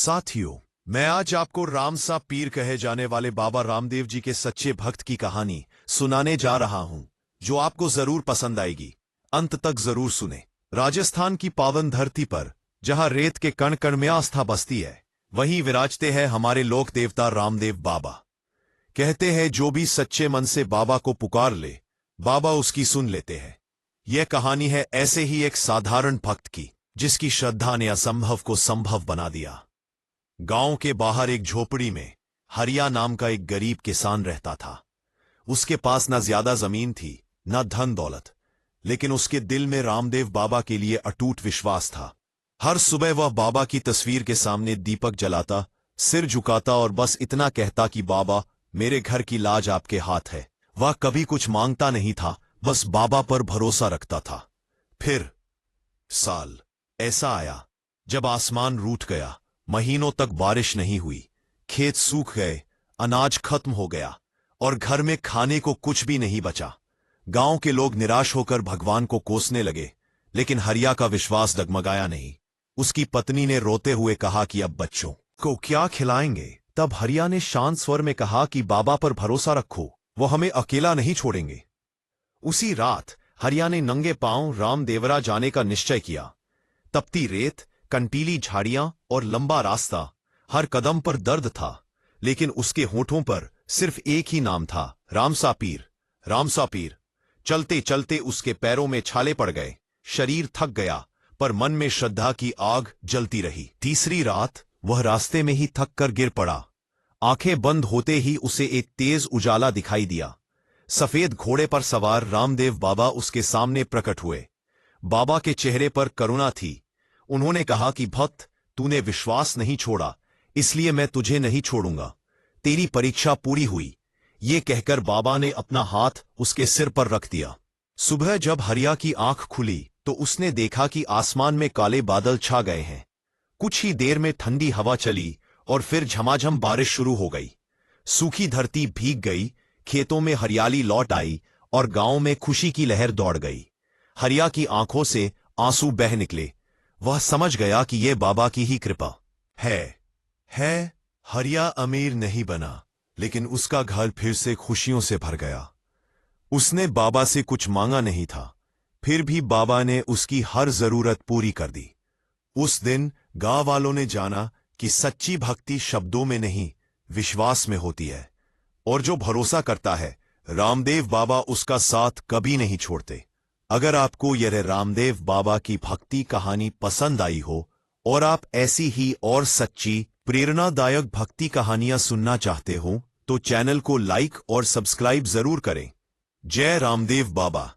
साथियों, मैं आज आपको रामसा पीर कहे जाने वाले बाबा रामदेव जी के सच्चे भक्त की कहानी सुनाने जा रहा हूं, जो आपको जरूर पसंद आएगी। अंत तक जरूर सुने। राजस्थान की पावन धरती पर जहां रेत के कण कण में आस्था बसती है, वहीं विराजते हैं हमारे लोक देवता रामदेव बाबा। कहते हैं जो भी सच्चे मन से बाबा को पुकार ले, बाबा उसकी सुन लेते हैं। यह कहानी है ऐसे ही एक साधारण भक्त की, जिसकी श्रद्धा ने असंभव को संभव बना दिया। गांव के बाहर एक झोपड़ी में हरिया नाम का एक गरीब किसान रहता था। उसके पास न ज्यादा जमीन थी, न धन दौलत, लेकिन उसके दिल में रामदेव बाबा के लिए अटूट विश्वास था। हर सुबह वह बाबा की तस्वीर के सामने दीपक जलाता, सिर झुकाता और बस इतना कहता कि बाबा, मेरे घर की लाज आपके हाथ है। वह कभी कुछ मांगता नहीं था, बस बाबा पर भरोसा रखता था। फिर साल ऐसा आया जब आसमान रूठ गया। महीनों तक बारिश नहीं हुई, खेत सूख गए, अनाज खत्म हो गया और घर में खाने को कुछ भी नहीं बचा। गांव के लोग निराश होकर भगवान को कोसने लगे, लेकिन हरिया का विश्वास डगमगाया नहीं। उसकी पत्नी ने रोते हुए कहा कि अब बच्चों को क्या खिलाएंगे? तब हरिया ने शांत स्वर में कहा कि बाबा पर भरोसा रखो, वो हमें अकेला नहीं छोड़ेंगे। उसी रात हरिया ने नंगे पांव रामदेवरा जाने का निश्चय किया। तपती रेत, कंटीली झाड़ियां और लंबा रास्ता, हर कदम पर दर्द था, लेकिन उसके होठों पर सिर्फ एक ही नाम था, रामसा पीर। रामसा पीर। चलते चलते उसके पैरों में छाले पड़ गए, शरीर थक गया, पर मन में श्रद्धा की आग जलती रही। तीसरी रात वह रास्ते में ही थक कर गिर पड़ा। आंखें बंद होते ही उसे एक तेज उजाला दिखाई दिया। सफेद घोड़े पर सवार रामदेव बाबा उसके सामने प्रकट हुए। बाबा के चेहरे पर करुणा थी। उन्होंने कहा कि भक्त, तूने विश्वास नहीं छोड़ा, इसलिए मैं तुझे नहीं छोड़ूंगा। तेरी परीक्षा पूरी हुई। ये कहकर बाबा ने अपना हाथ उसके सिर पर रख दिया। सुबह जब हरिया की आंख खुली तो उसने देखा कि आसमान में काले बादल छा गए हैं। कुछ ही देर में ठंडी हवा चली और फिर झमाझम बारिश शुरू हो गई। सूखी धरती भीग गई, खेतों में हरियाली लौट आई और गांव में खुशी की लहर दौड़ गई। हरिया की आंखों से आंसू बह निकले। वह समझ गया कि यह बाबा की ही कृपा है। हरिया अमीर नहीं बना, लेकिन उसका घर फिर से खुशियों से भर गया। उसने बाबा से कुछ मांगा नहीं था, फिर भी बाबा ने उसकी हर जरूरत पूरी कर दी। उस दिन गांव वालों ने जाना कि सच्ची भक्ति शब्दों में नहीं, विश्वास में होती है, और जो भरोसा करता है, रामदेव बाबा उसका साथ कभी नहीं छोड़ते। अगर आपको यह रामदेव बाबा की भक्ति कहानी पसंद आई हो और आप ऐसी ही और सच्ची प्रेरणादायक भक्ति कहानियां सुनना चाहते हो, तो चैनल को लाइक और सब्सक्राइब जरूर करें। जय रामदेव बाबा।